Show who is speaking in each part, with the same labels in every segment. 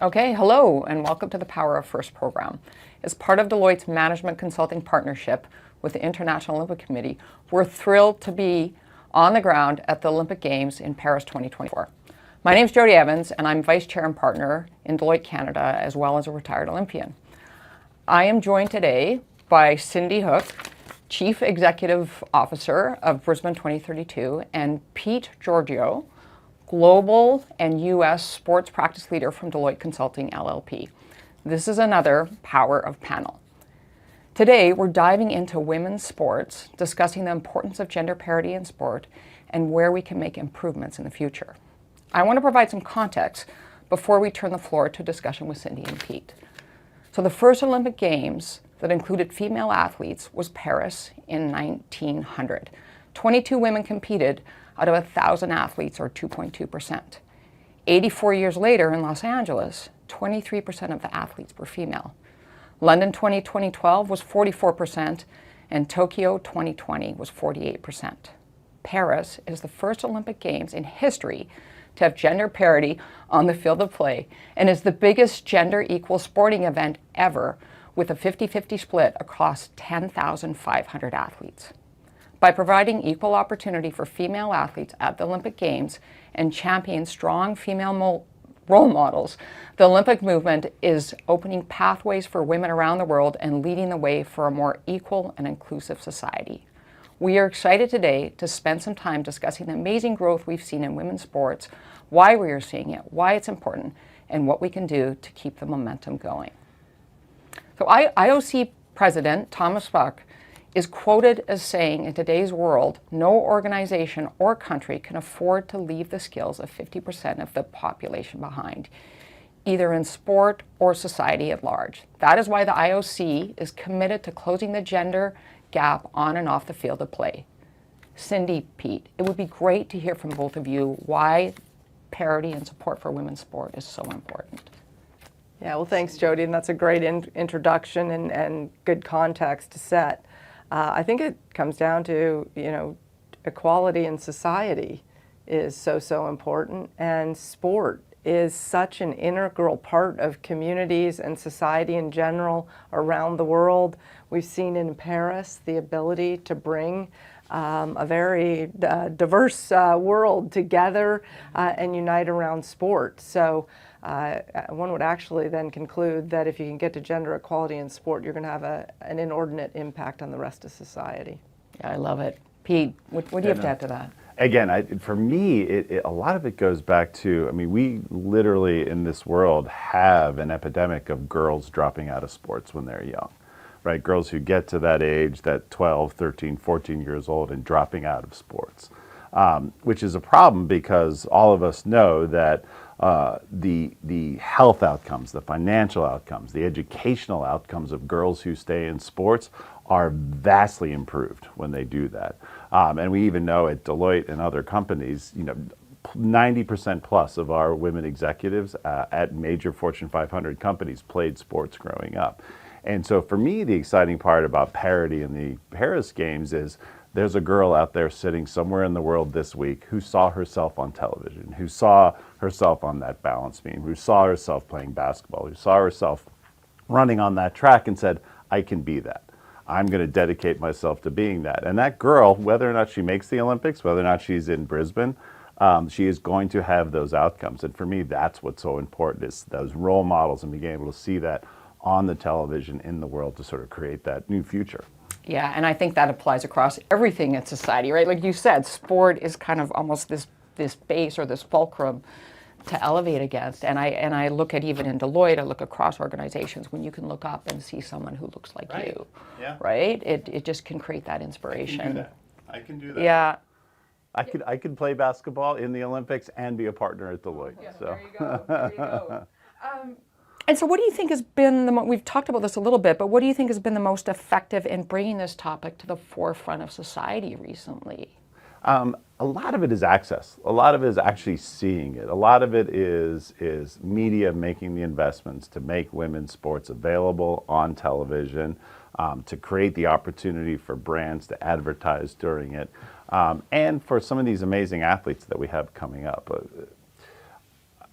Speaker 1: Okay, hello and welcome to the Power of First program. As part of Deloitte's management consulting partnership with the International Olympic Committee, we're thrilled to be on the ground at the Olympic Games in Paris 2024. My name is Jodi Evans and I'm Vice Chair and Partner in Deloitte Canada as well as a retired Olympian. I am joined today by Cindy Hook, Chief Executive Officer of Brisbane 2032, and Pete Giorgio, Global and U.S. Sports Practice Leader from Deloitte Consulting LLP. This is another Power of Panel. Today, we're diving into women's sports, discussing the importance of gender parity in sport and where we can make improvements in the future. I want to provide some context before we turn the floor to discussion with Cindy and Pete. So the first Olympic Games that included female athletes was Paris in 1900. 22 women competed out of 1,000 athletes, or 2.2%. 84 years later in Los Angeles, 23% of the athletes were female. London 2012 was 44%, and Tokyo 2020 was 48%. Paris is the first Olympic Games in history to have gender parity on the field of play and is the biggest gender equal sporting event ever, with a 50-50 split across 10,500 athletes. By providing equal opportunity for female athletes at the Olympic Games and championing strong female role models, the Olympic movement is opening pathways for women around the world and leading the way for a more equal and inclusive society. We are excited today to spend some time discussing the amazing growth we've seen in women's sports, why we are seeing it, why it's important, and what we can do to keep the momentum going. So IOC President Thomas Bach is quoted as saying, in today's world, no organization or country can afford to leave the skills of 50% of the population behind, either in sport or society at large. That is why the IOC is committed to closing the gender gap on and off the field of play. Cindy, Pete, it would be great to hear from both of you why parity and support for women's sport is so important.
Speaker 2: Yeah, well, thanks, Jodi, and that's a great introduction and good context to set. I think it comes down to, equality in society is so important, and sport is such an integral part of communities and society in general around the world. We've seen in Paris the ability to bring a very diverse world together and unite around sport. So one would actually then conclude that if you can get to gender equality in sport, you're going to have an inordinate impact on the rest of society.
Speaker 1: Yeah, I love it. Pete, what do you have to add to that?
Speaker 3: Again, for me, a lot of it goes back to, we literally in this world have an epidemic of girls dropping out of sports when they're young, right? Girls who get to that age, that 12, 13, 14 years old, and dropping out of sports, which is a problem because all of us know that the health outcomes, the financial outcomes, the educational outcomes of girls who stay in sports are vastly improved when they do that. And we even know at Deloitte and other companies, 90% plus of our women executives at major Fortune 500 companies played sports growing up. And so for me, the exciting part about parity in the Paris Games is there's a girl out there sitting somewhere in the world this week who saw herself on television, who saw herself on that balance beam, who saw herself playing basketball, who saw herself running on that track and said, I can be that. I'm going to dedicate myself to being that. And that girl, whether or not she makes the Olympics, whether or not she's in Brisbane, she is going to have those outcomes. And for me, that's what's so important, is those role models and being able to see that on the television in the world to sort of create that new future.
Speaker 1: Yeah, and I think that applies across everything in society, right? Like you said, sport is kind of almost this base or this fulcrum to elevate against. And I look at, even in Deloitte, I look across organizations when you can look up and see someone who looks like you, right? It just can create that inspiration.
Speaker 3: I can do that.
Speaker 1: Yeah.
Speaker 3: I could play basketball in the Olympics and be a partner at Deloitte.
Speaker 1: Yeah, so. There you go. And so what do you think has been we've talked about this a little bit, but what do you think has been the most effective in bringing this topic to the forefront of society recently?
Speaker 3: A lot of it is access. A lot of it is actually seeing it. A lot of it is media making the investments to make women's sports available on television, to create the opportunity for brands to advertise during it, and for some of these amazing athletes that we have coming up.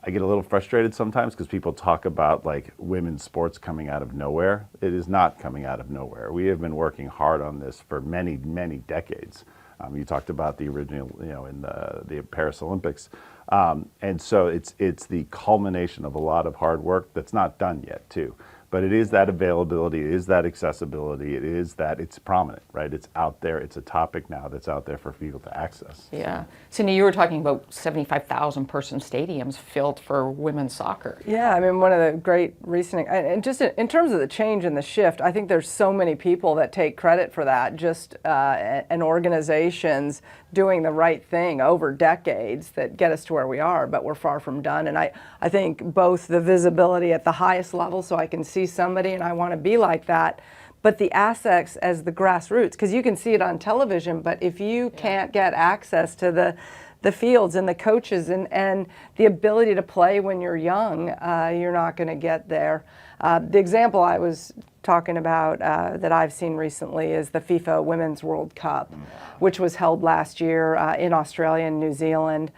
Speaker 3: I get a little frustrated sometimes because people talk about like women's sports coming out of nowhere. It is not coming out of nowhere. We have been working hard on this for many, many decades. You talked about the original, in the Paris Olympics. And so it's the culmination of a lot of hard work that's not done yet too. But it is that availability, it is that accessibility, it is that it's prominent, right? It's out there, it's a topic now that's out there for people to access.
Speaker 1: Yeah. Cindy, you were talking about 75,000 person stadiums filled for women's soccer.
Speaker 2: Yeah, I mean, one of the great recent, and just in terms of the change and the shift, I think there's so many people that take credit for that, just and organizations doing the right thing over decades that get us to where we are, but we're far from done. And I think both the visibility at the highest level, so I can see somebody and I want to be like that, but the assets as the grassroots, because you can see it on television, but if you can't get access to the fields and the coaches and the ability to play when you're young, you're not going to get there. The example I was talking about that I've seen recently is the FIFA Women's World Cup, which was held last year in Australia and New Zealand.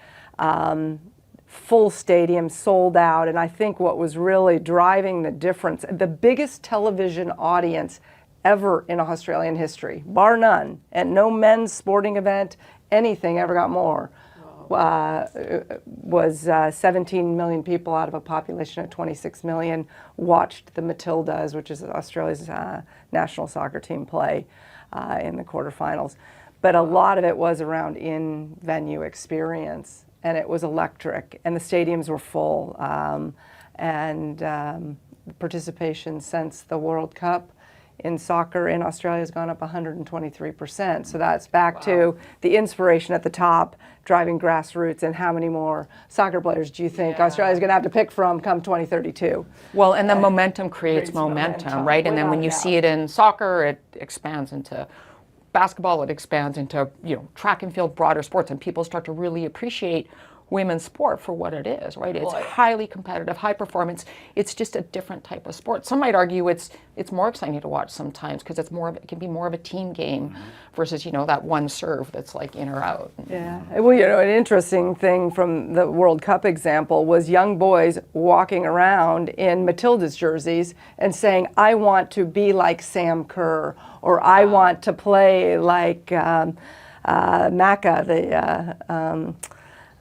Speaker 2: Full stadium, sold out, and I think what was really driving the difference, the biggest television audience ever in Australian history, bar none, and no men's sporting event, anything ever got more, was 17 million people out of a population of 26 million watched the Matildas, which is Australia's national soccer team, play in the quarterfinals. But a lot of it was around in-venue experience. And it was electric, and the stadiums were full, and participation since the World Cup in soccer in Australia has gone up 123%. So that's back to the inspiration at the top, driving grassroots, and how many more soccer players do you think Australia's going to have to pick from come 2032?
Speaker 1: Well, and the momentum creates momentum, right? And then when you see it in soccer, it expands into basketball, it expands into track and field, broader sports, and people start to really appreciate women's sport for what it is, right? It's highly competitive, high performance. It's just a different type of sport. Some might argue it's more exciting to watch sometimes because it can be more of a team game versus that one serve that's like in or out.
Speaker 2: Yeah. Well, an interesting thing from the World Cup example was young boys walking around in Matilda's jerseys and saying, "I want to be like Sam Kerr," or "I want to play like Maka,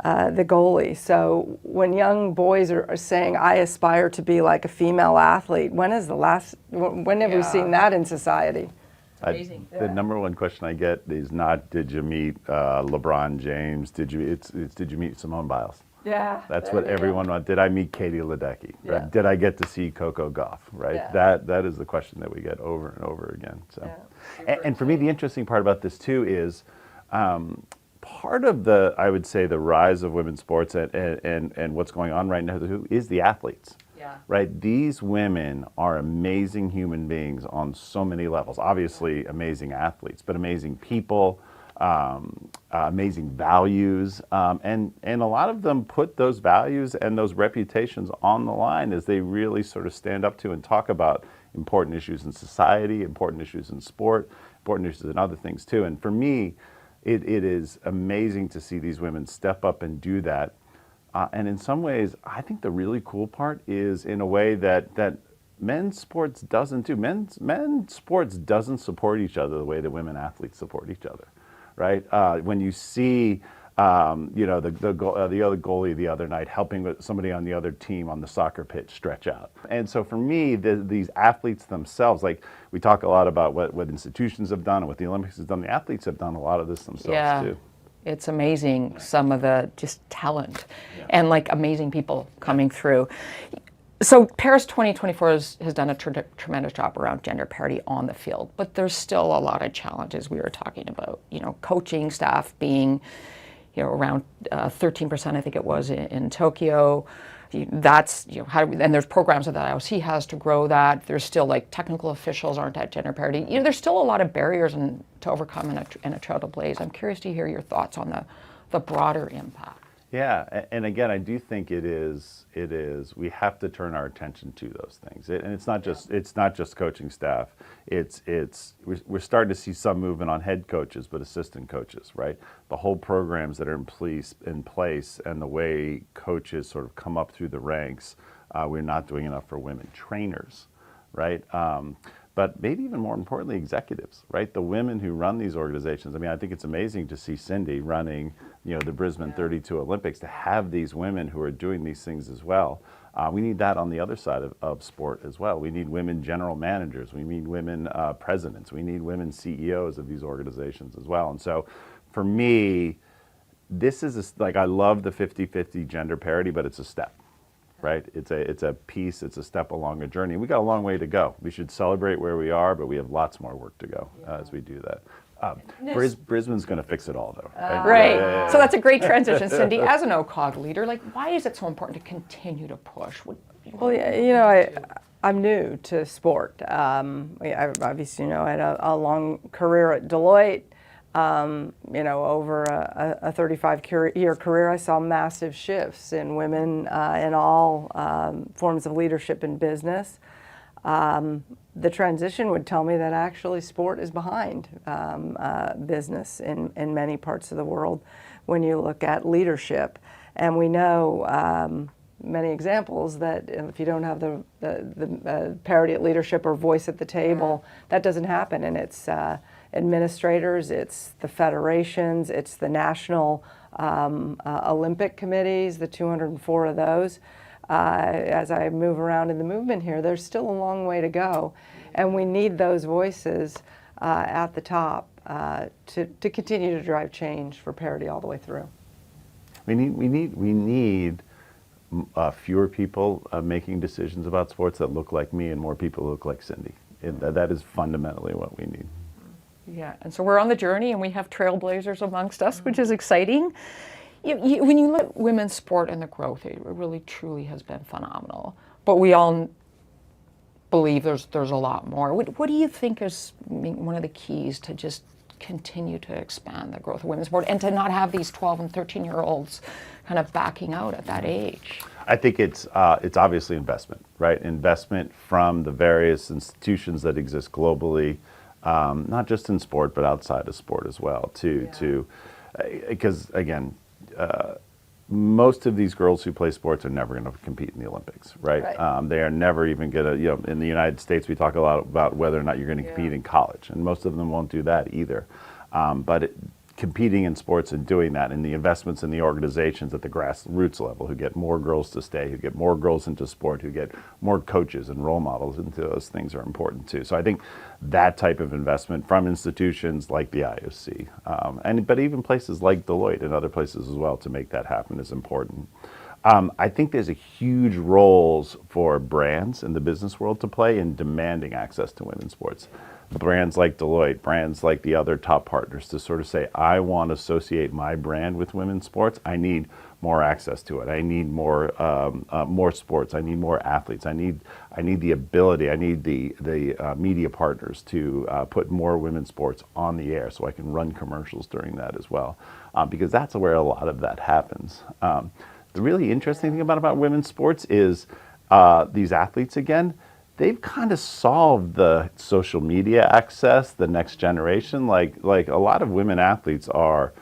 Speaker 2: the goalie." So when young boys are saying, "I aspire to be like a female athlete," when have we seen that in society?
Speaker 1: Amazing.
Speaker 3: The number one question I get is not, "Did you meet LeBron James?" Did you meet Simone Biles?
Speaker 2: Yeah.
Speaker 3: That's what everyone wants. Did I meet Katie Ledecky? Right?
Speaker 2: Yeah.
Speaker 3: Did I get to see Coco Gauff? Right.
Speaker 2: Yeah.
Speaker 3: That is the question that we get over and over again. So, and for me, the interesting part about this too is part of I would say the rise of women's sports and what's going on right now is the athletes.
Speaker 1: Yeah.
Speaker 3: Right. These women are amazing human beings on so many levels. Obviously, amazing athletes, but amazing people. Amazing values, and a lot of them put those values and those reputations on the line as they really sort of stand up to and talk about important issues in society, important issues in sport, important issues in other things too. And for me, it is amazing to see these women step up and do that. And in some ways, I think the really cool part is in a way that men's sports doesn't do. Men's sports doesn't support each other the way that women athletes support each other. Right? When you see, the other goalie the other night helping with somebody on the other team on the soccer pitch stretch out. And so for me, these athletes themselves, like we talk a lot about what institutions have done and what the Olympics has done, the athletes have done a lot of this themselves too.
Speaker 1: It's amazing, some of the just talent and like amazing people coming through. So Paris 2024 has done a tremendous job around gender parity on the field, but there's still a lot of challenges we were talking about. Coaching staff being, around 13%, I think it was in Tokyo. That's and there's programs that the IOC has to grow that. There's still like technical officials aren't at gender parity. There's still a lot of barriers to overcome and a trail to blaze. I'm curious to hear your thoughts on the broader impact.
Speaker 3: Yeah, and again, I do think it is. We have to turn our attention to those things, and it's not just coaching staff. We're starting to see some movement on head coaches, but assistant coaches, right? The whole programs that are in place, and the way coaches sort of come up through the ranks. We're not doing enough for women trainers, right? But maybe even more importantly, executives, right? The women who run these organizations. I mean, I think it's amazing to see Cindy running, the Brisbane 32 Olympics, to have these women who are doing these things as well. We need that on the other side of sport as well. We need women general managers. We need women presidents. We need women CEOs of these organizations as well. And so for me, this is I love the 50-50 gender parity, but it's a step. Right? It's a piece, it's a step along a journey. We got a long way to go. We should celebrate where we are, but we have lots more work to go as we do that. Brisbane's going to fix it all, though.
Speaker 1: Right. Yeah. So that's a great transition, Cindy. As an OCOG leader, why is it so important to continue to push?
Speaker 2: Well, I'm new to sport. I obviously, I had a long career at Deloitte. Over a 35-year career, I saw massive shifts in women in all forms of leadership in business. The transition would tell me that actually sport is behind business in many parts of the world when you look at leadership. And we know many examples that if you don't have the parity at leadership or voice at the table, that doesn't happen. And it's administrators, it's the federations, it's the national Olympic committees, the 204 of those. As I move around in the movement here, there's still a long way to go, and we need those voices at the top to continue to drive change for parity all the way through.
Speaker 3: We need fewer people making decisions about sports that look like me, and more people who look like Cindy. That is fundamentally what we need.
Speaker 1: Yeah, and so we're on the journey, and we have trailblazers amongst us, which is exciting. When you look at women's sport and the growth, it really truly has been phenomenal. But we all believe there's a lot more. What do you think is one of the keys to just continue to expand the growth of women's sport and to not have these 12 and 13-year-olds kind of backing out at that age?
Speaker 3: I think it's obviously investment, right? Investment from the various institutions that exist globally. Not just in sport, but outside of sport as well, because again, most of these girls who play sports are never going to compete in the Olympics, right? They are never even going to, in the United States, we talk a lot about whether or not you're going to compete in college, and most of them won't do that either. Competing in sports and doing that, and the investments in the organizations at the grassroots level who get more girls to stay, who get more girls into sport, who get more coaches and role models into those things are important too. So I think that type of investment from institutions like the IOC, but even places like Deloitte and other places as well to make that happen is important. I think there's a huge roles for brands in the business world to play in demanding access to women's sports. Brands like Deloitte, brands like the other top partners to sort of say, I want to associate my brand with women's sports. I need more access to it. I need more sports. I need more athletes. I need the ability. I need the media partners to put more women's sports on the air so I can run commercials during that as well, because that's where a lot of that happens. The really interesting thing about women's sports is these athletes, again, they've kind of solved the social media access, the next generation. Like a lot of women athletes are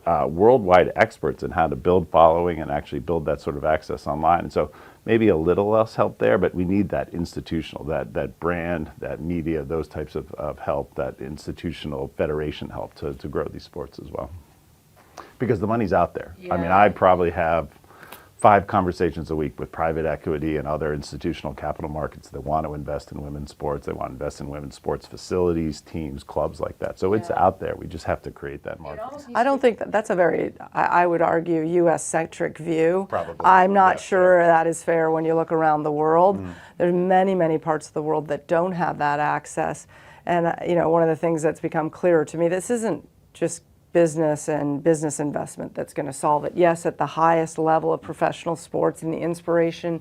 Speaker 3: worldwide experts in how to build following and actually build that sort of access online. And so maybe a little less help there, but we need that institutional, that brand, that media, those types of help, that institutional federation help to grow these sports as well. Because the money's out there. Yeah. I mean, I probably have 5 conversations a week with private equity and other institutional capital markets that want to invest in women's sports. They want to invest in women's sports facilities, teams, clubs like that. So it's out there. We just have to create that market.
Speaker 2: I don't think that's a very, I would argue, U.S.-centric view.
Speaker 3: Probably.
Speaker 2: I'm not sure that is fair when you look around the world. There's many, many parts of the world that don't have that access. And one of the things that's become clearer to me, this isn't just business and business investment that's going to solve it. Yes, at the highest level of professional sports and the inspiration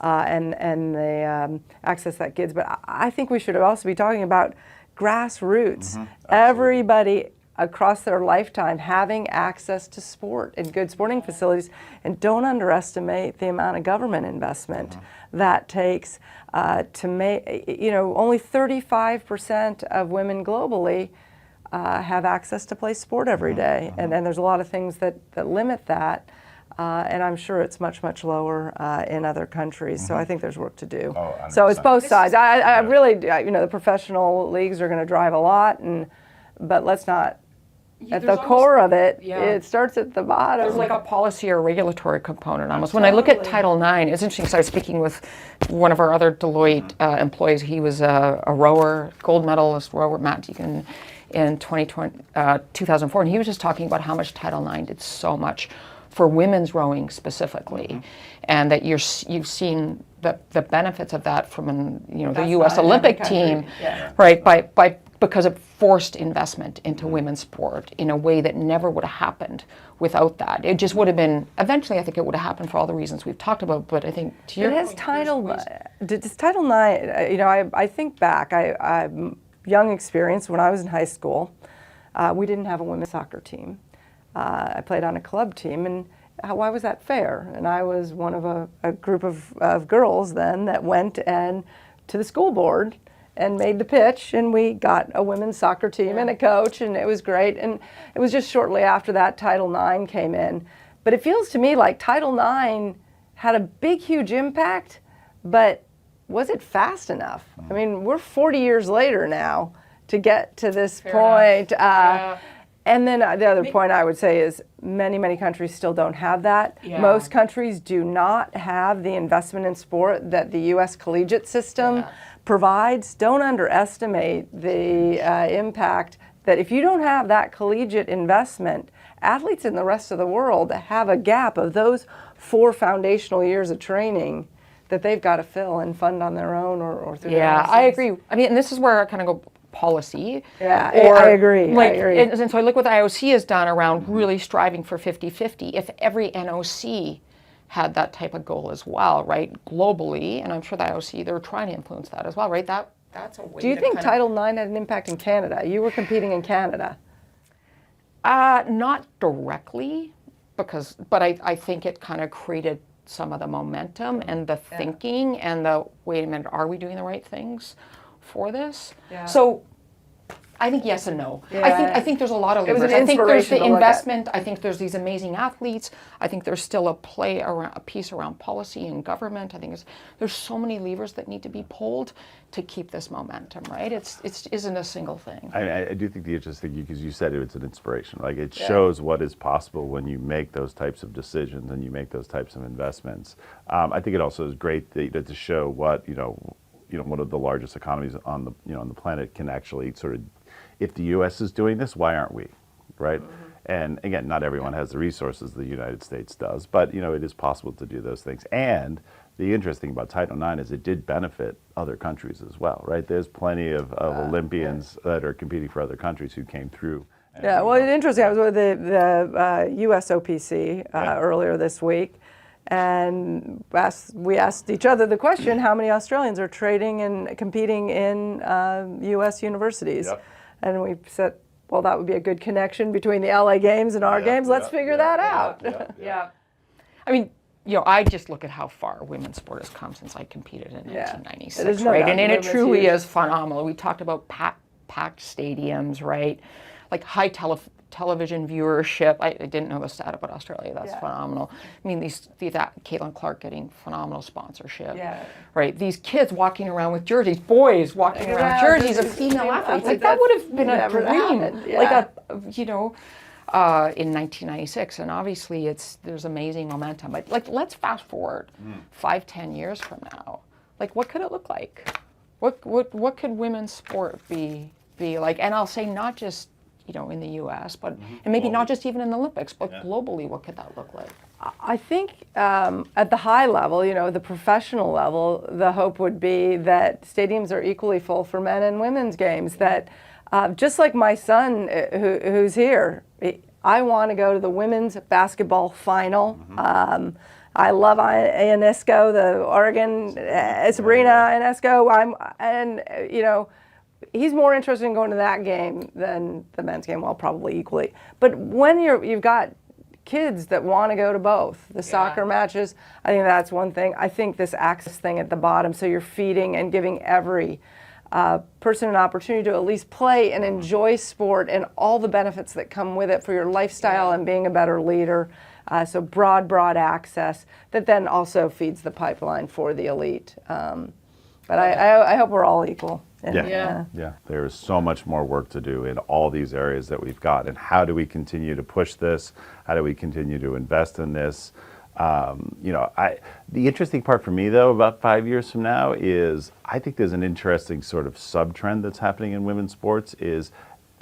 Speaker 2: and the access that gives, but I think we should also be talking about grassroots. Everybody across their lifetime having access to sport and good sporting facilities. And don't underestimate the amount of government investment that takes to make, only 35% of women globally have access to play sport every day. And then there's a lot of things that limit that. And I'm sure it's much, much lower in other countries. So I think there's work to do.
Speaker 3: Oh,
Speaker 2: so it's
Speaker 3: 100%.
Speaker 2: both sides. I really, the professional leagues are going to drive a lot, but let's not, at the core of it, it starts at the bottom.
Speaker 1: There's like a policy or regulatory component almost. When I look at Title IX, it's interesting. So I was speaking with one of our other Deloitte employees. He was a rower, gold medalist rower, Matt Deacon, in 2004. And he was just talking about how much Title IX did so much for women's rowing specifically, and that you've seen the benefits of that from the U.S. Olympic team, right? Because it forced investment into women's sport in a way that never would have happened without that. It just would have been eventually. I think it would have happened for all the reasons we've talked about. But I think to your point,
Speaker 2: does Title IX? I think back. I'm young experience when I was in high school. We didn't have a women's soccer team. I played on a club team, and why was that fair? And I was one of a group of girls then that went to the school board and made the pitch, and we got a women's soccer team and a coach, and it was great. And it was just shortly after that Title IX came in. But it feels to me like Title IX had a big, huge impact, but was it fast enough? I mean, we're 40 years later now to get to this point. And then the other point I would say is many, many countries still don't have that. Most countries do not have the investment in sport that the U.S. collegiate system provides. Don't underestimate the impact that if you don't have that collegiate investment, athletes in the rest of the world have a gap of those 4 foundational years of training that they've got to fill and fund on their own or through their own
Speaker 1: I agree. I mean, and this is where I kind of go policy.
Speaker 2: I agree.
Speaker 1: And so I look what the IOC has done around really striving for 50-50. If every NOC had that type of goal as well, right, globally, and I'm sure the IOC, they're trying to influence that as well, right? That's a way.
Speaker 2: Do you think Title IX had an impact in Canada? You were competing in Canada.
Speaker 1: Not directly, but I think it kind of created some of the momentum and the thinking and the, wait a minute, are we doing the right things for this? So I think yes and no. I think there's a lot of levers. I think there's the investment. I think there's these amazing athletes. I think there's still a piece around policy and government. I think there's so many levers that need to be pulled to keep this momentum, right? It isn't a single thing.
Speaker 3: I do think the interesting thing, because you said it's an inspiration. Like it shows what is possible when you make those types of decisions and you make those types of investments. I think it also is great to show what one of the largest economies on the planet can actually sort of. If the U.S. is doing this, why aren't we, right? And again, not everyone has the resources the United States does, but it is possible to do those things. And the interesting about Title IX is it did benefit other countries as well, right? There's plenty of Olympians that are competing for other countries who came through.
Speaker 2: Well, it's interesting. I was with the USOPC earlier this week, and we asked each other the question, how many Australians are trading and competing in U.S. universities? And we said, well, that would be a good connection between the LA Games and our games. Let's figure that out.
Speaker 1: I mean, I just look at how far women's sport has come since I competed in 1996, right? And it truly is phenomenal. We talked about packed stadiums, right? Like high television viewership. I didn't know the stat about Australia. That's phenomenal. I mean, these Caitlin Clark getting phenomenal sponsorship, right? These kids walking around with jerseys, boys walking around with jerseys of female athletes. Like that would have been a dream. In 1996, and obviously there's amazing momentum. But like, let's fast forward 5-10 years from now. Like, what could it look like? What could women's sport be like? And I'll say not just in the U.S., but and maybe not just even in the Olympics, but globally, what could that look like?
Speaker 2: I think at the high level, the professional level, the hope would be that stadiums are equally full for men and women's games. That just like my son who's here, I want to go to the women's basketball final. I love Ionesco, the Oregon Sabrina Ionesco. he's more interested in going to that game than the men's game, well, probably equally. But when you've got kids that want to go to both, the soccer matches, I think that's one thing. I think this access thing at the bottom, so you're feeding and giving every person an opportunity to at least play and enjoy sport and all the benefits that come with it for your lifestyle and being a better leader. So broad access that then also feeds the pipeline for the elite. But I hope we're all equal.
Speaker 3: Yeah. There is so much more work to do in all these areas that we've got. And how do we continue to push this? How do we continue to invest in this? The interesting part for me, though, about 5 years from now is I think there's an interesting sort of sub-trend that's happening in women's sports is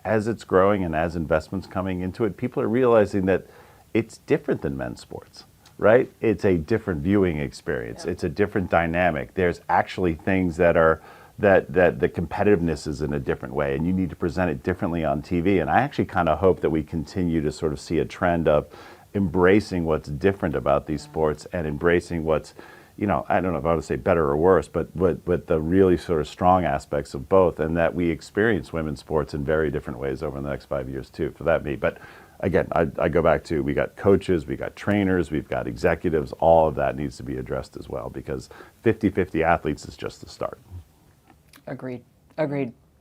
Speaker 3: as it's growing and as investments coming into it, people are realizing that it's different than men's sports. Right? It's a different viewing experience. It's a different dynamic. There's actually things that are that the competitiveness is in a different way, and you need to present it differently on TV. And I actually kind of hope that we continue to sort of see a trend of embracing what's different about these sports and embracing what's, I don't know if I would say better or worse, but the really sort of strong aspects of both, and that we experience women's sports in very different ways over the next 5 years too, for that me. But again, I go back to, we got coaches, we got trainers, we've got executives, all of that needs to be addressed as well, because 50-50 athletes is just the start.
Speaker 1: Agreed.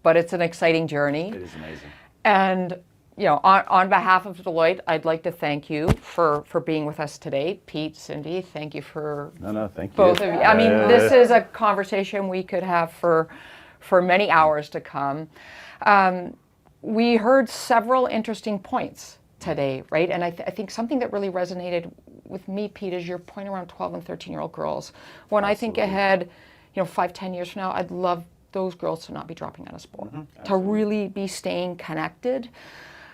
Speaker 1: But it's an exciting journey.
Speaker 3: It is amazing.
Speaker 1: And, on behalf of Deloitte, I'd like to thank you for being with us today. Pete, Cindy, thank you for
Speaker 3: Thank you.
Speaker 1: both of you. I mean, this is a conversation we could have for many hours to come. We heard several interesting points today, right? And I think something that really resonated with me, Pete, is your point around 12 and 13-year-old girls. When I think ahead, 5-10 years from now, I'd love those girls to not be dropping out of sport, to really be staying connected.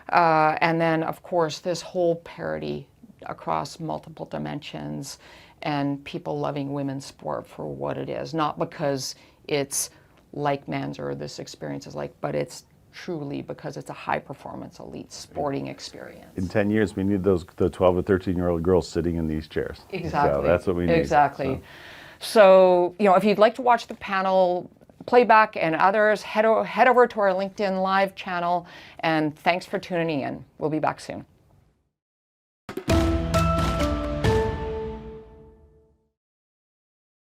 Speaker 1: And then, of course, this whole parity across multiple dimensions and people loving women's sport for what it is, not because it's like men's or this experience is like, but it's truly because it's a high-performance elite sporting experience.
Speaker 3: In 10 years, we need the 12 or 13-year-old girls sitting in these chairs.
Speaker 1: Exactly.
Speaker 3: So that's what we need.
Speaker 1: Exactly. So, if you'd like to watch the panel playback and others, head over to our LinkedIn Live channel, and thanks for tuning in. We'll be back soon.